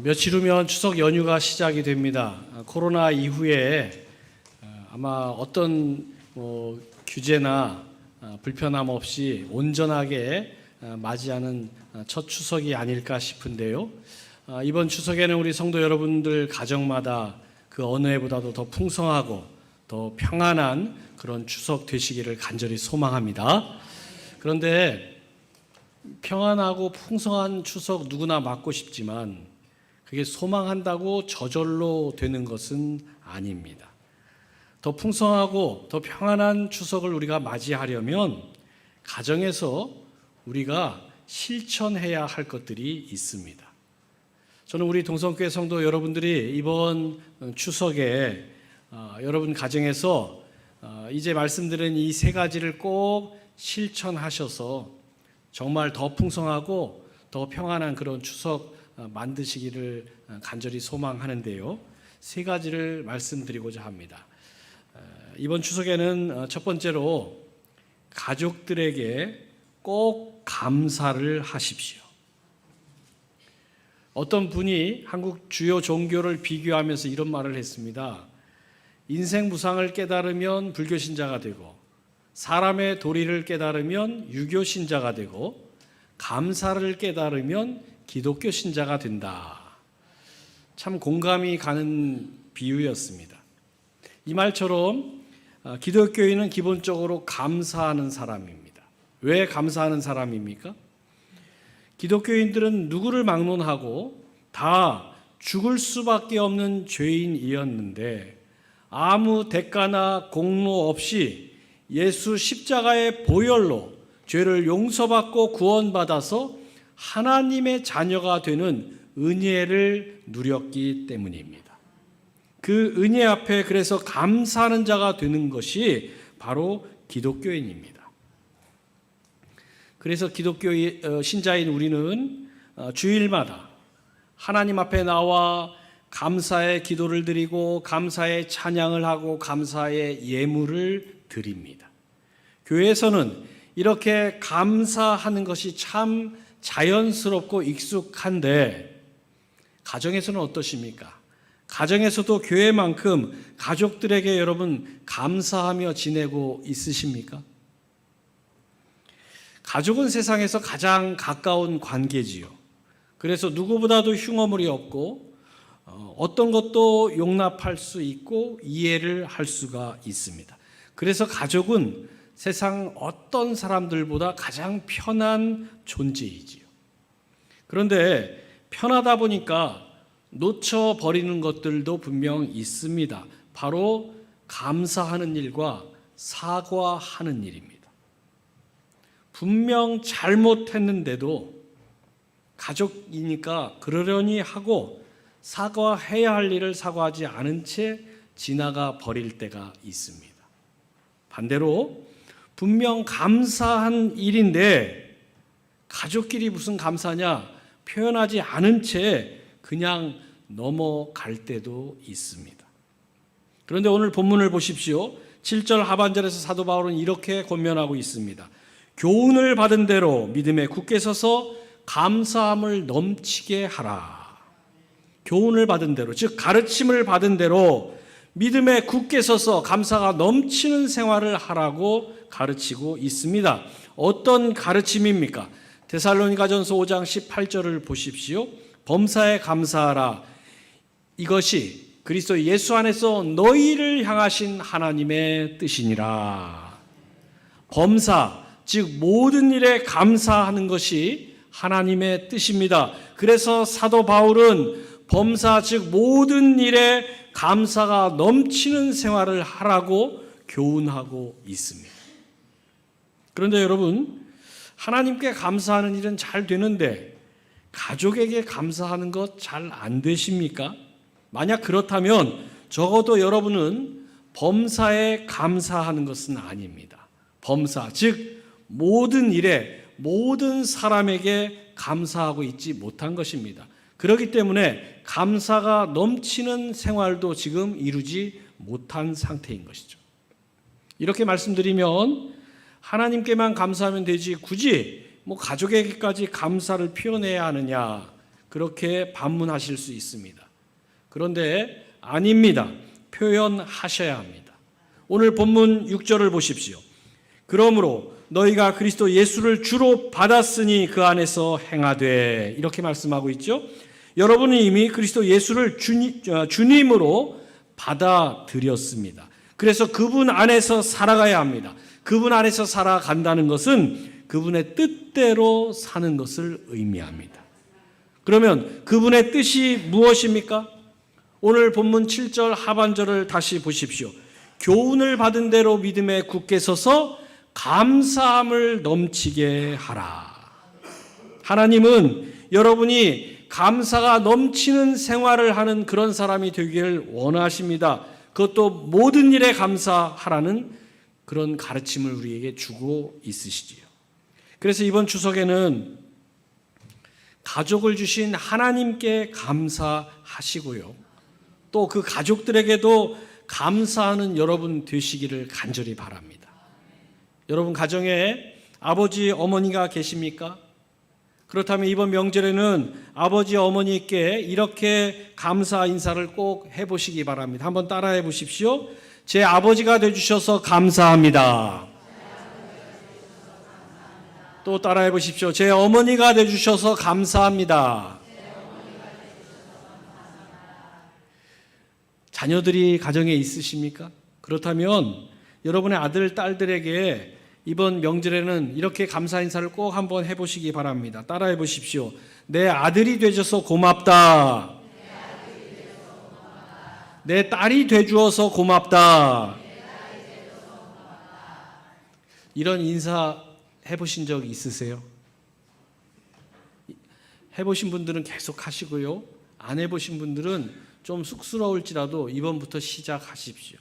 며칠 후면 추석 연휴가 시작이 됩니다. 코로나 이후에 아마 어떤 규제나 불편함 없이 온전하게 맞이하는 첫 추석이 아닐까 싶은데요. 이번 추석에는 우리 성도 여러분들 가정마다 그 어느 해보다도 더 풍성하고 더 평안한 그런 추석 되시기를 간절히 소망합니다. 그런데 평안하고 풍성한 추석 누구나 맞고 싶지만 그게 소망한다고 저절로 되는 것은 아닙니다. 더 풍성하고 더 평안한 추석을 우리가 맞이하려면 가정에서 우리가 실천해야 할 것들이 있습니다. 저는 우리 동성교회 성도 여러분들이 이번 추석에 여러분 가정에서 이제 말씀드린 이 세 가지를 꼭 실천하셔서 정말 더 풍성하고 더 평안한 그런 추석 만드시기를 간절히 소망하는데요. 세 가지를 말씀드리고자 합니다. 이번 추석에는 첫 번째로 가족들에게 꼭 감사를 하십시오. 어떤 분이 한국 주요 종교를 비교하면서 이런 말을 했습니다. 인생 무상을 깨달으면 불교 신자가 되고 사람의 도리를 깨달으면 유교 신자가 되고 감사를 깨달으면 기독교 신자가 된다. 참 공감이 가는 비유였습니다. 이 말처럼 기독교인은 기본적으로 감사하는 사람입니다. 왜 감사하는 사람입니까? 기독교인들은 누구를 막론하고 다 죽을 수밖에 없는 죄인이었는데 아무 대가나 공로 없이 예수 십자가의 보혈로 죄를 용서받고 구원받아서 하나님의 자녀가 되는 은혜를 누렸기 때문입니다. 그 은혜 앞에 그래서 감사하는 자가 되는 것이 바로 기독교인입니다. 그래서 기독교 신자인 우리는 주일마다 하나님 앞에 나와 감사의 기도를 드리고 감사의 찬양을 하고 감사의 예물을 드립니다. 교회에서는 이렇게 감사하는 것이 참 자연스럽고 익숙한데 가정에서는 어떠십니까? 가정에서도 교회만큼 가족들에게 여러분 감사하며 지내고 있으십니까? 가족은 세상에서 가장 가까운 관계지요. 그래서 누구보다도 흉어물이 없고 어떤 것도 용납할 수 있고 이해를 할 수가 있습니다. 그래서 가족은 세상 어떤 사람들보다 가장 편한 존재이지요. 그런데 편하다 보니까 놓쳐버리는 것들도 분명 있습니다. 바로 감사하는 일과 사과하는 일입니다. 분명 잘못했는데도 가족이니까 그러려니 하고 사과해야 할 일을 사과하지 않은 채 지나가 버릴 때가 있습니다. 반대로 분명 감사한 일인데 가족끼리 무슨 감사냐 표현하지 않은 채 그냥 넘어갈 때도 있습니다. 그런데 오늘 본문을 보십시오. 7절 하반절에서 사도 바울은 이렇게 권면하고 있습니다. 교훈을 받은 대로 믿음에 굳게 서서 감사함을 넘치게 하라. 교훈을 받은 대로, 즉 가르침을 받은 대로 믿음에 굳게 서서 감사가 넘치는 생활을 하라고 가르치고 있습니다. 어떤 가르침입니까? 데살로니가전서 5장 18절을 보십시오. 범사에 감사하라. 이것이 그리스도 예수 안에서 너희를 향하신 하나님의 뜻이니라. 범사, 즉 모든 일에 감사하는 것이 하나님의 뜻입니다. 그래서 사도 바울은 범사, 즉 모든 일에 감사가 넘치는 생활을 하라고 교훈하고 있습니다. 그런데 여러분, 하나님께 감사하는 일은 잘 되는데 가족에게 감사하는 것 잘 안 되십니까? 만약 그렇다면 적어도 여러분은 범사에 감사하는 것은 아닙니다. 범사, 즉 모든 일에 모든 사람에게 감사하고 있지 못한 것입니다. 그렇기 때문에 감사가 넘치는 생활도 지금 이루지 못한 상태인 것이죠. 이렇게 말씀드리면 하나님께만 감사하면 되지 굳이 가족에게까지 감사를 표현해야 하느냐, 그렇게 반문하실 수 있습니다. 그런데 아닙니다. 표현하셔야 합니다. 오늘 본문 6절을 보십시오. 그러므로 너희가 그리스도 예수를 주로 받았으니 그 안에서 행하되, 이렇게 말씀하고 있죠. 여러분은 이미 그리스도 예수를 주님으로 받아들였습니다. 그래서 그분 안에서 살아가야 합니다. 그분 안에서 살아간다는 것은 그분의 뜻대로 사는 것을 의미합니다. 그러면 그분의 뜻이 무엇입니까? 오늘 본문 7절 하반절을 다시 보십시오. 교훈을 받은 대로 믿음에 굳게 서서 감사함을 넘치게 하라. 하나님은 여러분이 감사가 넘치는 생활을 하는 그런 사람이 되기를 원하십니다. 그것도 모든 일에 감사하라는 그런 가르침을 우리에게 주고 있으시지요. 그래서 이번 추석에는 가족을 주신 하나님께 감사하시고요. 또 그 가족들에게도 감사하는 여러분 되시기를 간절히 바랍니다. 여러분 가정에 아버지, 어머니가 계십니까? 그렇다면 이번 명절에는 아버지, 어머니께 이렇게 감사 인사를 꼭 해보시기 바랍니다. 한번 따라해 보십시오. 제 아버지가 되주셔서 감사합니다. 또 따라해 보십시오. 제 어머니가 되주셔서 감사합니다. 자녀들이 가정에 있으십니까? 그렇다면 여러분의 아들, 딸들에게 이번 명절에는 이렇게 감사 인사를 꼭 한번 해보시기 바랍니다. 따라해 보십시오. 내 아들이 되줘서 고맙다. 내 딸이 되주어서 고맙다. 이런 인사 해보신 적 있으세요? 해보신 분들은 계속 하시고요. 안 해보신 분들은 좀 쑥스러울지라도 이번부터 시작하십시오.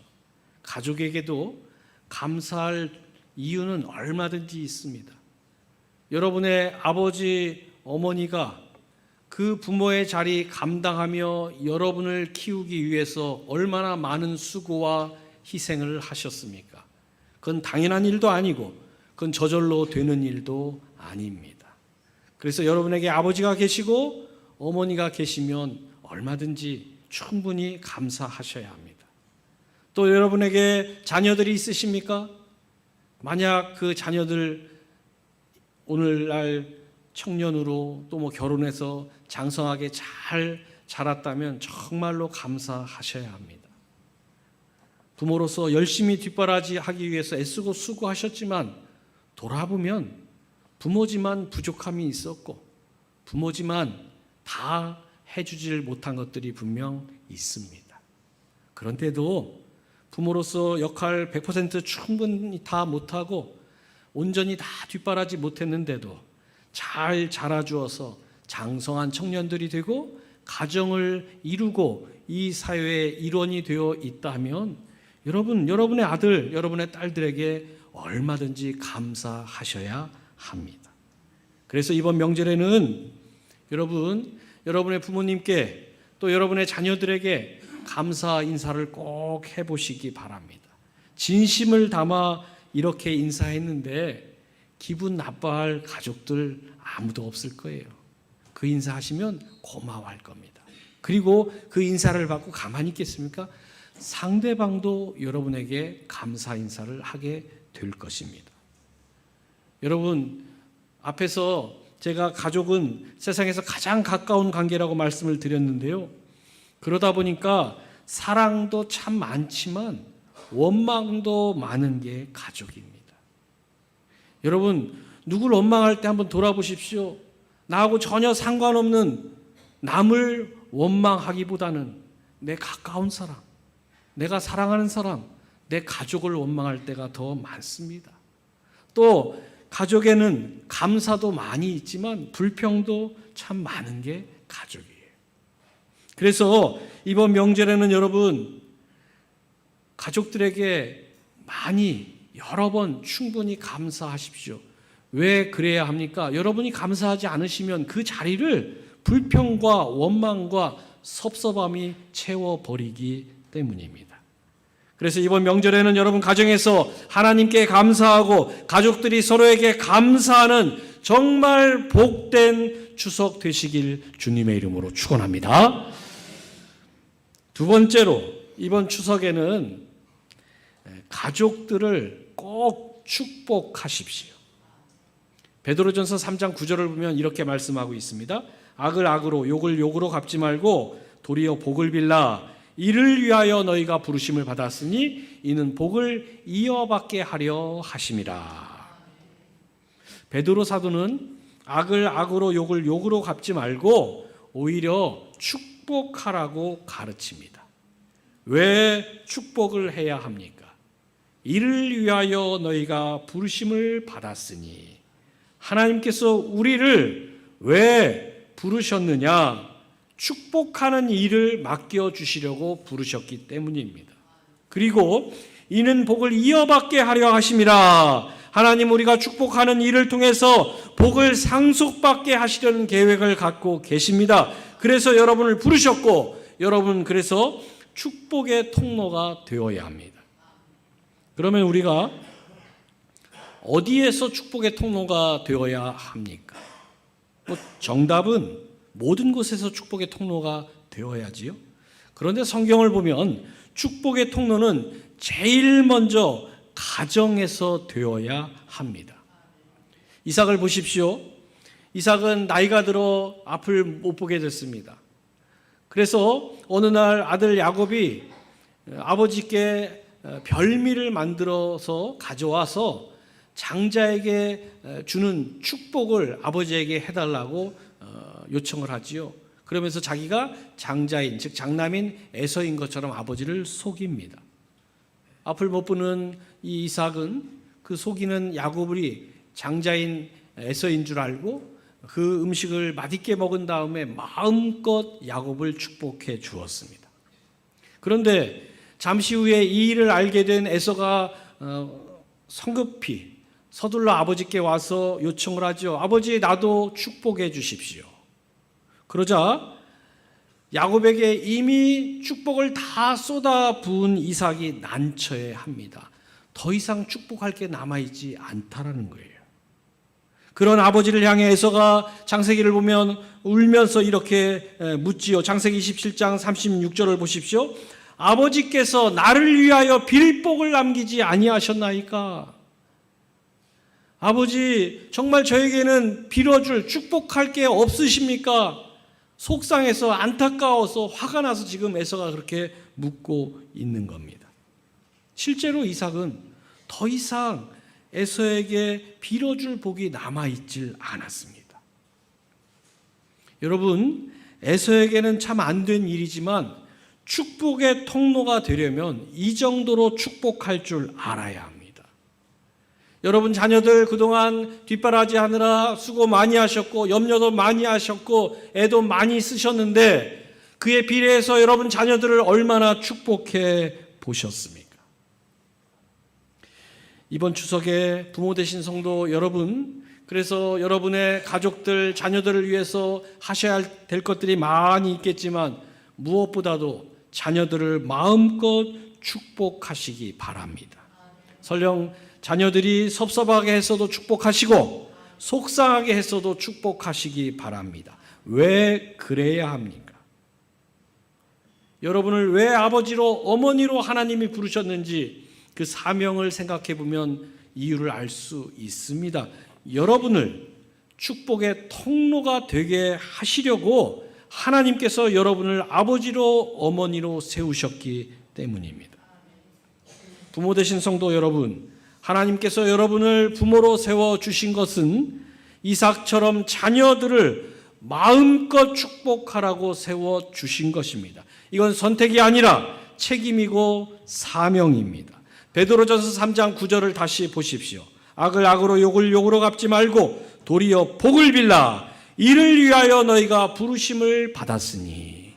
가족에게도 감사할 이유는 얼마든지 있습니다. 여러분의 아버지, 어머니가 그 부모의 자리 감당하며 여러분을 키우기 위해서 얼마나 많은 수고와 희생을 하셨습니까? 그건 당연한 일도 아니고 그건 저절로 되는 일도 아닙니다. 그래서 여러분에게 아버지가 계시고 어머니가 계시면 얼마든지 충분히 감사하셔야 합니다. 또 여러분에게 자녀들이 있으십니까? 만약 그 자녀들 오늘날 청년으로 또 결혼해서 장성하게 잘 자랐다면 정말로 감사하셔야 합니다. 부모로서 열심히 뒷바라지하기 위해서 애쓰고 수고하셨지만 돌아보면 부모지만 부족함이 있었고 부모지만 다 해주질 못한 것들이 분명 있습니다. 그런데도 부모로서 역할 100% 충분히 다 못하고 온전히 다 뒷바라지 못했는데도 잘 자라주어서 장성한 청년들이 되고 가정을 이루고 이 사회의 일원이 되어 있다면 여러분의 아들, 여러분의 딸들에게 얼마든지 감사하셔야 합니다. 그래서 이번 명절에는 여러분의 부모님께 또 여러분의 자녀들에게 감사 인사를 꼭 해보시기 바랍니다. 진심을 담아 이렇게 인사했는데 기분 나빠할 가족들 아무도 없을 거예요. 그 인사하시면 고마워할 겁니다. 그리고 그 인사를 받고 가만히 있겠습니까? 상대방도 여러분에게 감사 인사를 하게 될 것입니다. 여러분, 앞에서 제가 가족은 세상에서 가장 가까운 관계라고 말씀을 드렸는데요. 그러다 보니까 사랑도 참 많지만 원망도 많은 게 가족입니다. 여러분, 누굴 원망할 때 한번 돌아보십시오. 나하고 전혀 상관없는 남을 원망하기보다는 내 가까운 사람, 내가 사랑하는 사람, 내 가족을 원망할 때가 더 많습니다. 또 가족에는 감사도 많이 있지만 불평도 참 많은 게 가족이에요. 그래서 이번 명절에는 여러분 가족들에게 많이 여러 번 충분히 감사하십시오. 왜 그래야 합니까? 여러분이 감사하지 않으시면 그 자리를 불평과 원망과 섭섭함이 채워버리기 때문입니다. 그래서 이번 명절에는 여러분 가정에서 하나님께 감사하고 가족들이 서로에게 감사하는 정말 복된 추석 되시길 주님의 이름으로 축원합니다. 두 번째로 이번 추석에는 가족들을 꼭 축복하십시오. 베드로전서 3장 9절을 보면 이렇게 말씀하고 있습니다. 악을 악으로 욕을 욕으로 갚지 말고 도리어 복을 빌라. 이를 위하여 너희가 부르심을 받았으니 이는 복을 이어받게 하려 하심이라. 베드로 사도는 악을 악으로 욕을 욕으로 갚지 말고 오히려 축복하라고 가르칩니다. 왜 축복을 해야 합니까? 이를 위하여 너희가 부르심을 받았으니, 하나님께서 우리를 왜 부르셨느냐? 축복하는 일을 맡겨주시려고 부르셨기 때문입니다. 그리고 이는 복을 이어받게 하려 하심이라. 하나님 우리가 축복하는 일을 통해서 복을 상속받게 하시려는 계획을 갖고 계십니다. 그래서 여러분을 부르셨고, 여러분 그래서 축복의 통로가 되어야 합니다. 그러면 우리가 어디에서 축복의 통로가 되어야 합니까? 정답은 모든 곳에서 축복의 통로가 되어야지요. 그런데 성경을 보면 축복의 통로는 제일 먼저 가정에서 되어야 합니다. 이삭을 보십시오. 이삭은 나이가 들어 앞을 못 보게 됐습니다. 그래서 어느 날 아들 야곱이 아버지께 별미를 만들어서 가져와서 장자에게 주는 축복을 아버지에게 해달라고 요청을 하지요. 그러면서 자기가 장자인, 즉 장남인 에서인 것처럼 아버지를 속입니다. 앞을 못 보는 이 이삭은 그 속이는 야곱이 장자인 에서인 줄 알고 그 음식을 맛있게 먹은 다음에 마음껏 야곱을 축복해 주었습니다. 그런데 잠시 후에 이 일을 알게 된 에서가 성급히 서둘러 아버지께 와서 요청을 하죠. 아버지, 나도 축복해 주십시오. 그러자 야곱에게 이미 축복을 다 쏟아 부은 이삭이 난처해합니다. 더 이상 축복할 게 남아있지 않다라는 거예요. 그런 아버지를 향해 에서가 창세기를 보면 울면서 이렇게 묻지요. 창세기 27장 36절을 보십시오. 아버지께서 나를 위하여 빌복을 남기지 아니하셨나이까? 아버지, 정말 저에게는 빌어줄, 축복할 게 없으십니까? 속상해서 안타까워서 화가 나서 지금 에서가 그렇게 묻고 있는 겁니다. 실제로 이삭은 더 이상 에서에게 빌어줄 복이 남아있질 않았습니다. 여러분, 에서에게는 참 안 된 일이지만 축복의 통로가 되려면 이 정도로 축복할 줄 알아야 합니다. 여러분 자녀들 그동안 뒷바라지 하느라 수고 많이 하셨고 염려도 많이 하셨고 애도 많이 쓰셨는데 그에 비례해서 여러분 자녀들을 얼마나 축복해 보셨습니까? 이번 추석에 부모 되신 성도 여러분, 그래서 여러분의 가족들, 자녀들을 위해서 하셔야 될 것들이 많이 있겠지만 무엇보다도 자녀들을 마음껏 축복하시기 바랍니다. 설령 자녀들이 섭섭하게 했어도 축복하시고 속상하게 했어도 축복하시기 바랍니다. 왜 그래야 합니까? 여러분을 왜 아버지로 어머니로 하나님이 부르셨는지 그 사명을 생각해 보면 이유를 알 수 있습니다. 여러분을 축복의 통로가 되게 하시려고 하나님께서 여러분을 아버지로 어머니로 세우셨기 때문입니다. 부모 되신 성도 여러분, 하나님께서 여러분을 부모로 세워주신 것은 이삭처럼 자녀들을 마음껏 축복하라고 세워주신 것입니다. 이건 선택이 아니라 책임이고 사명입니다. 베드로전서 3장 9절을 다시 보십시오. 악을 악으로 욕을 욕으로 갚지 말고 도리어 복을 빌라. 이를 위하여 너희가 부르심을 받았으니.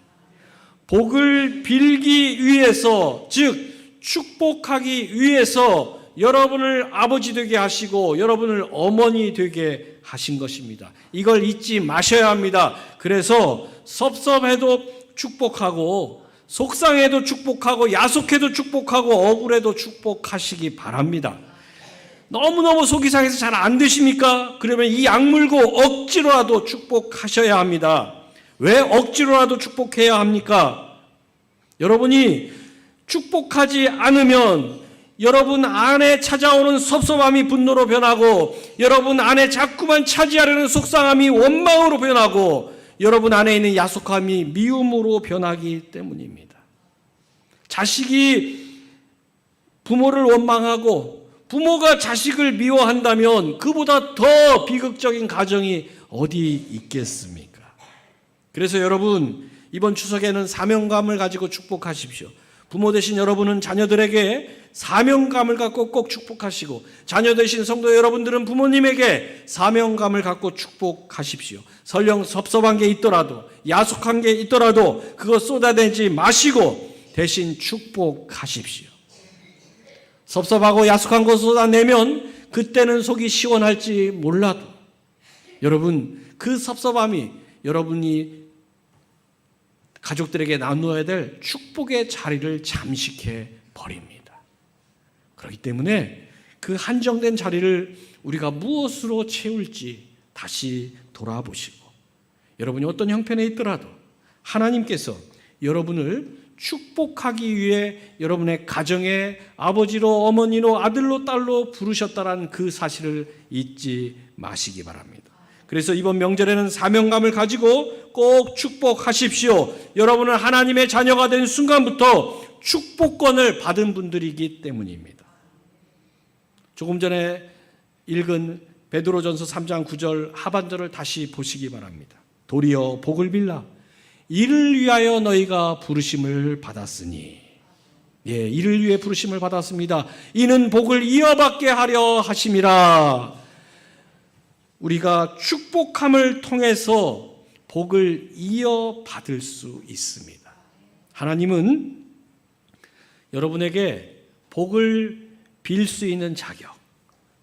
복을 빌기 위해서, 즉 축복하기 위해서 여러분을 아버지 되게 하시고 여러분을 어머니 되게 하신 것입니다. 이걸 잊지 마셔야 합니다. 그래서 섭섭해도 축복하고 속상해도 축복하고 야속해도 축복하고 억울해도 축복하시기 바랍니다. 너무너무 속이 상해서 잘 안 되십니까? 그러면 이 약물고 억지로라도 축복하셔야 합니다. 왜 억지로라도 축복해야 합니까? 여러분이 축복하지 않으면 여러분 안에 찾아오는 섭섭함이 분노로 변하고, 여러분 안에 자꾸만 차지하려는 속상함이 원망으로 변하고, 여러분 안에 있는 야속함이 미움으로 변하기 때문입니다. 자식이 부모를 원망하고 부모가 자식을 미워한다면 그보다 더 비극적인 가정이 어디 있겠습니까? 그래서 여러분, 이번 추석에는 사명감을 가지고 축복하십시오. 부모 되신 여러분은 자녀들에게 사명감을 갖고 꼭 축복하시고, 자녀 되신 성도 여러분들은 부모님에게 사명감을 갖고 축복하십시오. 설령 섭섭한 게 있더라도, 야속한 게 있더라도 그거 쏟아내지 마시고 대신 축복하십시오. 섭섭하고 야속한 거 쏟아내면 그때는 속이 시원할지 몰라도 여러분, 그 섭섭함이 여러분이 가족들에게 나누어야 될 축복의 자리를 잠식해 버립니다. 그렇기 때문에 그 한정된 자리를 우리가 무엇으로 채울지 다시 돌아보시고, 여러분이 어떤 형편에 있더라도 하나님께서 여러분을 축복하기 위해 여러분의 가정의 아버지로, 어머니로, 아들로, 딸로 부르셨다는 그 사실을 잊지 마시기 바랍니다. 그래서 이번 명절에는 사명감을 가지고 꼭 축복하십시오. 여러분은 하나님의 자녀가 된 순간부터 축복권을 받은 분들이기 때문입니다. 조금 전에 읽은 베드로전서 3장 9절 하반절을 다시 보시기 바랍니다. 도리어 복을 빌라 이를 위하여 너희가 부르심을 받았으니, 이를 위해 부르심을 받았습니다. 이는 복을 이어받게 하려 하심이라. 우리가 축복함을 통해서 복을 이어받을 수 있습니다. 하나님은 여러분에게 복을 빌 수 있는 자격,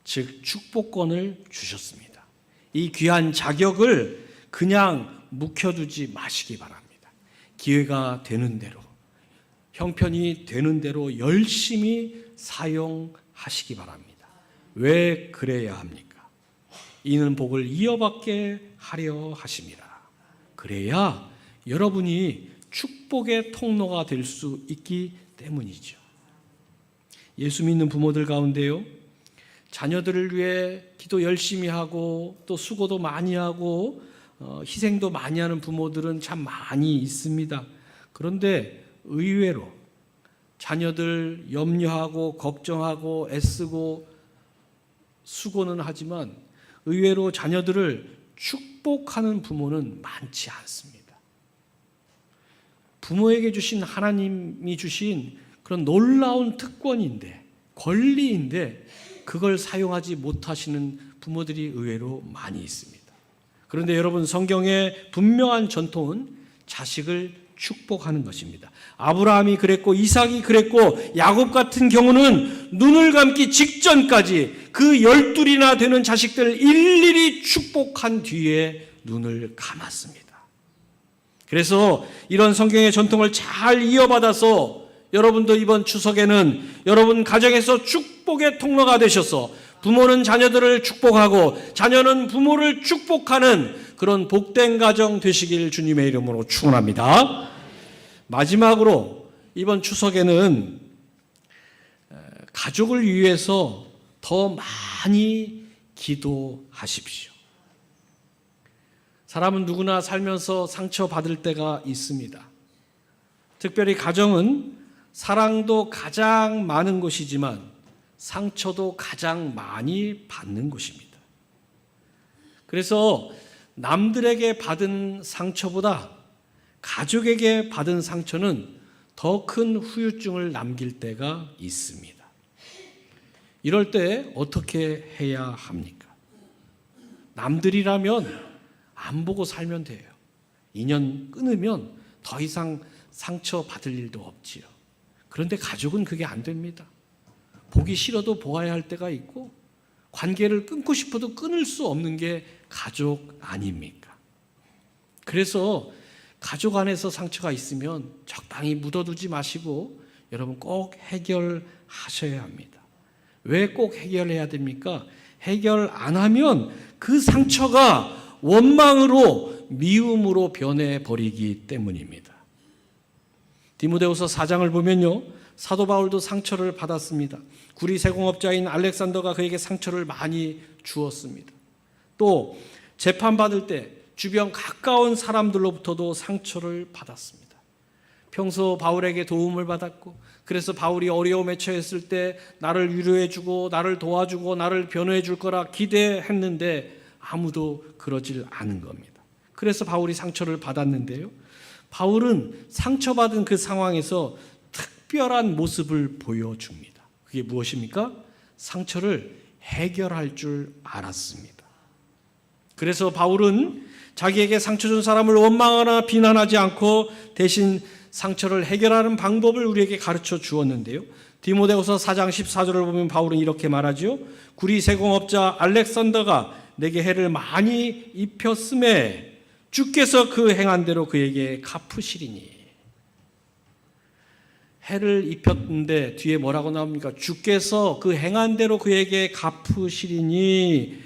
즉 축복권을 주셨습니다. 이 귀한 자격을 그냥 묵혀두지 마시기 바랍니다. 기회가 되는 대로, 형편이 되는 대로 열심히 사용하시기 바랍니다. 왜 그래야 합니까? 이는 복을 이어받게 하려 하심이라. 그래야 여러분이 축복의 통로가 될 수 있기 때문이죠. 예수 믿는 부모들 가운데요, 자녀들을 위해 기도 열심히 하고 또 수고도 많이 하고 희생도 많이 하는 부모들은 참 많이 있습니다. 그런데 의외로 자녀들 염려하고 걱정하고 애쓰고 수고는 하지만 의외로 자녀들을 축복하는 부모는 많지 않습니다. 부모에게 주신, 하나님이 주신 그런 놀라운 특권인데, 권리인데 그걸 사용하지 못하시는 부모들이 의외로 많이 있습니다. 그런데 여러분, 성경의 분명한 전통은 자식을 축복하는 것입니다. 아브라함이 그랬고 이삭이 그랬고 야곱 같은 경우는 눈을 감기 직전까지 그 12이나 되는 자식들을 일일이 축복한 뒤에 눈을 감았습니다. 그래서 이런 성경의 전통을 잘 이어받아서 여러분도 이번 추석에는 여러분 가정에서 축복의 통로가 되셔서 부모는 자녀들을 축복하고 자녀는 부모를 축복하는 그런 복된 가정 되시길 주님의 이름으로 축원합니다. 마지막으로 이번 추석에는 가족을 위해서 더 많이 기도하십시오. 사람은 누구나 살면서 상처받을 때가 있습니다. 특별히 가정은 사랑도 가장 많은 곳이지만 상처도 가장 많이 받는 곳입니다. 그래서 남들에게 받은 상처보다 가족에게 받은 상처는 더 큰 후유증을 남길 때가 있습니다. 이럴 때 어떻게 해야 합니까? 남들이라면 안 보고 살면 돼요. 인연 끊으면 더 이상 상처 받을 일도 없지요. 그런데 가족은 그게 안 됩니다. 보기 싫어도 보아야 할 때가 있고 관계를 끊고 싶어도 끊을 수 없는 게 가족 아닙니까? 그래서 가족 안에서 상처가 있으면 적당히 묻어두지 마시고 여러분 꼭 해결하셔야 합니다. 왜 꼭 해결해야 됩니까? 해결 안 하면 그 상처가 원망으로 미움으로 변해버리기 때문입니다. 디모데후서 4장을 보면요, 사도 바울도 상처를 받았습니다. 구리 세공업자인 알렉산더가 그에게 상처를 많이 주었습니다. 또 재판받을 때 주변 가까운 사람들로부터도 상처를 받았습니다. 평소 바울에게 도움을 받았고, 그래서 바울이 어려움에 처했을 때 나를 위로해주고 나를 도와주고 나를 변호해 줄 거라 기대했는데 아무도 그러질 않은 겁니다. 그래서 바울이 상처를 받았는데요, 바울은 상처받은 그 상황에서 특별한 모습을 보여줍니다. 그게 무엇입니까? 상처를 해결할 줄 알았습니다. 그래서 바울은 자기에게 상처 준 사람을 원망하거나 비난하지 않고 대신 상처를 해결하는 방법을 우리에게 가르쳐 주었는데요, 디모데후서 4장 14절을 보면 바울은 이렇게 말하죠. 구리 세공업자 알렉산더가 내게 해를 많이 입혔음에 주께서 그 행한 대로 그에게 갚으시리니. 해를 입혔는데 뒤에 뭐라고 나옵니까? 주께서 그 행한 대로 그에게 갚으시리니.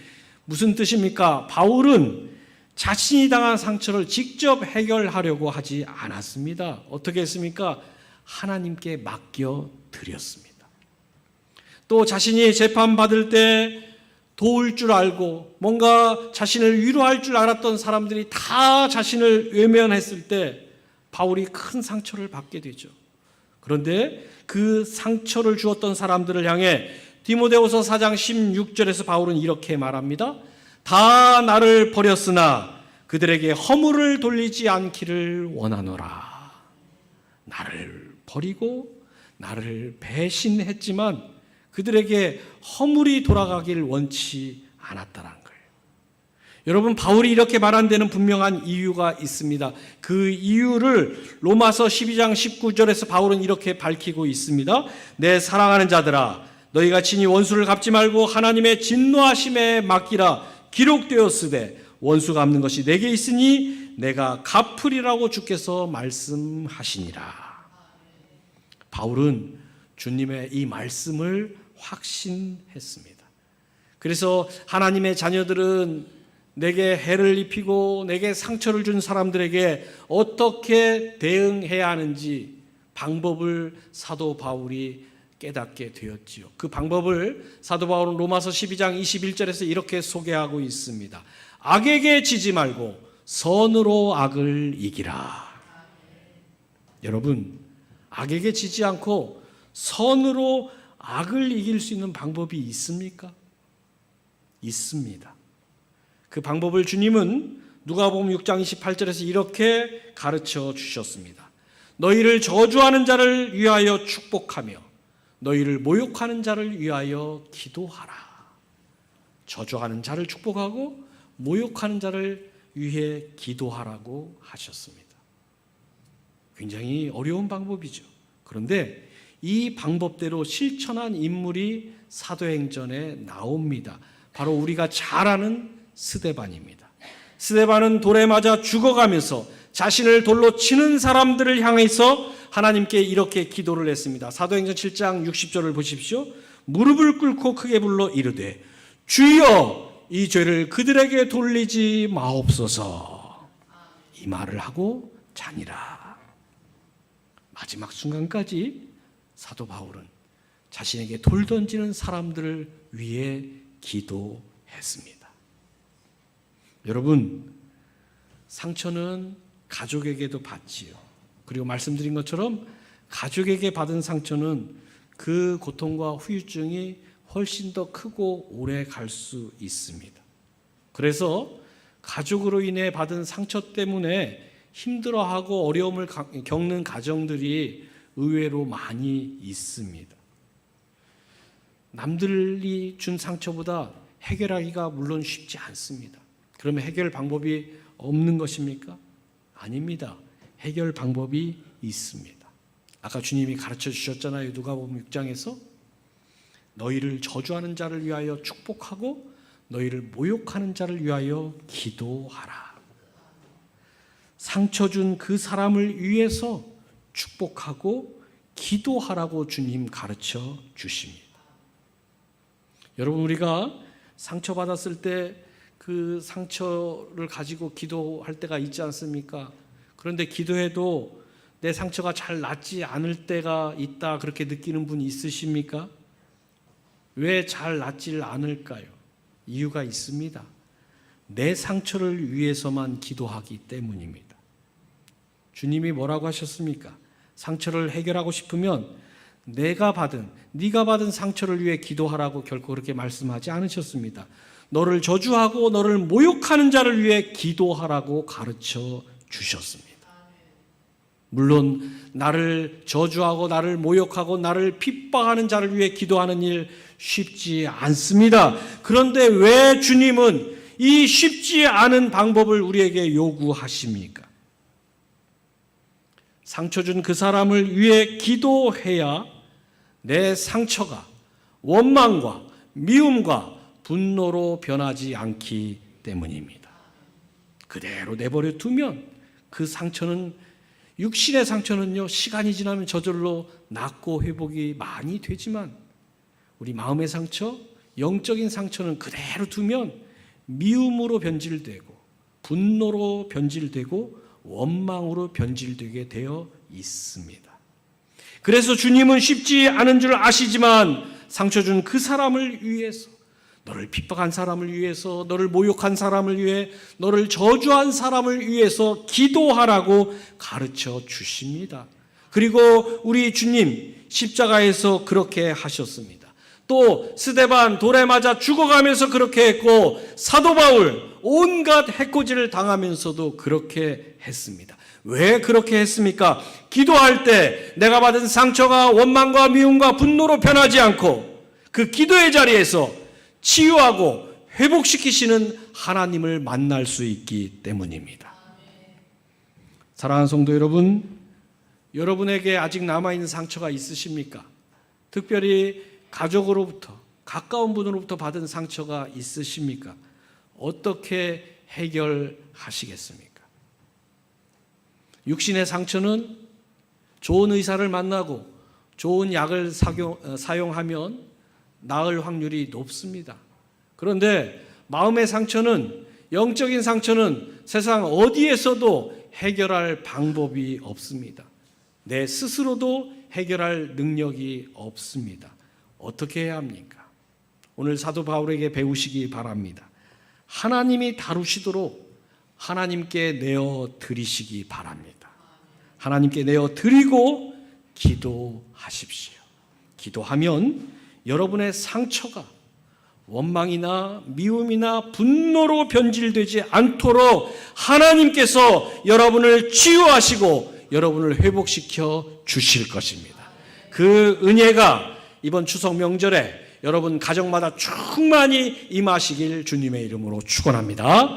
무슨 뜻입니까? 바울은 자신이 당한 상처를 직접 해결하려고 하지 않았습니다. 어떻게 했습니까? 하나님께 맡겨 드렸습니다. 또 자신이 재판받을 때 도울 줄 알고 뭔가 자신을 위로할 줄 알았던 사람들이 다 자신을 외면했을 때 바울이 큰 상처를 받게 되죠. 그런데 그 상처를 주었던 사람들을 향해 디모데후서 4장 16절에서 바울은 이렇게 말합니다. 다 나를 버렸으나 그들에게 허물을 돌리지 않기를 원하노라. 나를 버리고 나를 배신했지만 그들에게 허물이 돌아가길 원치 않았다는 거예요. 여러분, 바울이 이렇게 말한 데는 분명한 이유가 있습니다. 그 이유를 로마서 12장 19절에서 바울은 이렇게 밝히고 있습니다. 내 사랑하는 자들아, 너희가 친히 원수를 갚지 말고 하나님의 진노하심에 맡기라. 기록되었으되 원수 갚는 것이 내게 있으니 내가 갚으리라고 주께서 말씀하시니라. 바울은 주님의 이 말씀을 확신했습니다. 그래서 하나님의 자녀들은 내게 해를 입히고 내게 상처를 준 사람들에게 어떻게 대응해야 하는지 방법을 사도 바울이 깨닫게 되었지요. 그 방법을 사도 바울은 로마서 12장 21절에서 이렇게 소개하고 있습니다. 악에게 지지 말고 선으로 악을 이기라. 여러분, 악에게 지지 않고 선으로 악을 이길 수 있는 방법이 있습니까? 있습니다. 그 방법을 주님은 누가복음 6장 28절에서 이렇게 가르쳐 주셨습니다. 너희를 저주하는 자를 위하여 축복하며 너희를 모욕하는 자를 위하여 기도하라. 저주하는 자를 축복하고 모욕하는 자를 위해 기도하라고 하셨습니다. 굉장히 어려운 방법이죠. 그런데 이 방법대로 실천한 인물이 사도행전에 나옵니다. 바로 우리가 잘 아는 스데반입니다. 스데반은 돌에 맞아 죽어가면서 자신을 돌로 치는 사람들을 향해서 하나님께 이렇게 기도를 했습니다. 사도행전 7장 60절을 보십시오. 무릎을 꿇고 크게 불러 이르되 주여 이 죄를 그들에게 돌리지 마옵소서. 이 말을 하고 자니라. 마지막 순간까지 사도 바울은 자신에게 돌 던지는 사람들을 위해 기도했습니다. 여러분, 상처는 가족에게도 받지요. 그리고 말씀드린 것처럼 가족에게 받은 상처는 그 고통과 후유증이 훨씬 더 크고 오래 갈 수 있습니다. 그래서 가족으로 인해 받은 상처 때문에 힘들어하고 어려움을 겪는 가정들이 의외로 많이 있습니다. 남들이 준 상처보다 해결하기가 물론 쉽지 않습니다. 그러면 해결 방법이 없는 것입니까? 아닙니다. 해결 방법이 있습니다. 아까 주님이 가르쳐 주셨잖아요. 누가복음 6장에서 너희를 저주하는 자를 위하여 축복하고 너희를 모욕하는 자를 위하여 기도하라. 상처 준 그 사람을 위해서 축복하고 기도하라고 주님 가르쳐 주십니다. 여러분, 우리가 상처받았을 때 그 상처를 가지고 기도할 때가 있지 않습니까? 그런데 기도해도 내 상처가 잘 낫지 않을 때가 있다, 그렇게 느끼는 분이 있으십니까? 왜 잘 낫질 않을까요? 이유가 있습니다. 내 상처를 위해서만 기도하기 때문입니다. 주님이 뭐라고 하셨습니까? 상처를 해결하고 싶으면 네가 받은 상처를 위해 기도하라고 결코 그렇게 말씀하지 않으셨습니다. 너를 저주하고 너를 모욕하는 자를 위해 기도하라고 가르쳐 주셨습니다. 물론 나를 저주하고 나를 모욕하고 나를 핍박하는 자를 위해 기도하는 일 쉽지 않습니다. 그런데 왜 주님은 이 쉽지 않은 방법을 우리에게 요구하십니까? 상처 준 그 사람을 위해 기도해야 내 상처가 원망과 미움과 분노로 변하지 않기 때문입니다. 그대로 내버려 두면 그 상처는, 육신의 상처는요, 시간이 지나면 저절로 낫고 회복이 많이 되지만 우리 마음의 상처, 영적인 상처는 그대로 두면 미움으로 변질되고 분노로 변질되고 원망으로 변질되게 되어 있습니다. 그래서 주님은 쉽지 않은 줄 아시지만 상처 준 그 사람을 위해서, 너를 핍박한 사람을 위해서, 너를 모욕한 사람을 위해, 너를 저주한 사람을 위해서 기도하라고 가르쳐 주십니다. 그리고 우리 주님 십자가에서 그렇게 하셨습니다. 또 스데반 돌에 맞아 죽어가면서 그렇게 했고, 사도 바울 온갖 해코지를 당하면서도 그렇게 했습니다. 왜 그렇게 했습니까? 기도할 때 내가 받은 상처가 원망과 미움과 분노로 변하지 않고 그 기도의 자리에서 치유하고 회복시키시는 하나님을 만날 수 있기 때문입니다. 사랑하는 성도 여러분, 여러분에게 아직 남아있는 상처가 있으십니까? 특별히 가족으로부터, 가까운 분으로부터 받은 상처가 있으십니까? 어떻게 해결하시겠습니까? 육신의 상처는 좋은 의사를 만나고 좋은 약을 사용하면 나을 확률이 높습니다. 그런데 마음의 상처는, 영적인 상처는 세상 어디에서도 해결할 방법이 없습니다. 내 스스로도 해결할 능력이 없습니다. 어떻게 해야 합니까? 오늘 사도 바울에게 배우시기 바랍니다. 하나님이 다루시도록 하나님께 내어 드리시기 바랍니다. 하나님께 내어 드리고 기도하십시오. 기도하면 여러분의 상처가 원망이나 미움이나 분노로 변질되지 않도록 하나님께서 여러분을 치유하시고 여러분을 회복시켜 주실 것입니다. 그 은혜가 이번 추석 명절에 여러분 가정마다 충만히 임하시길 주님의 이름으로 축원합니다.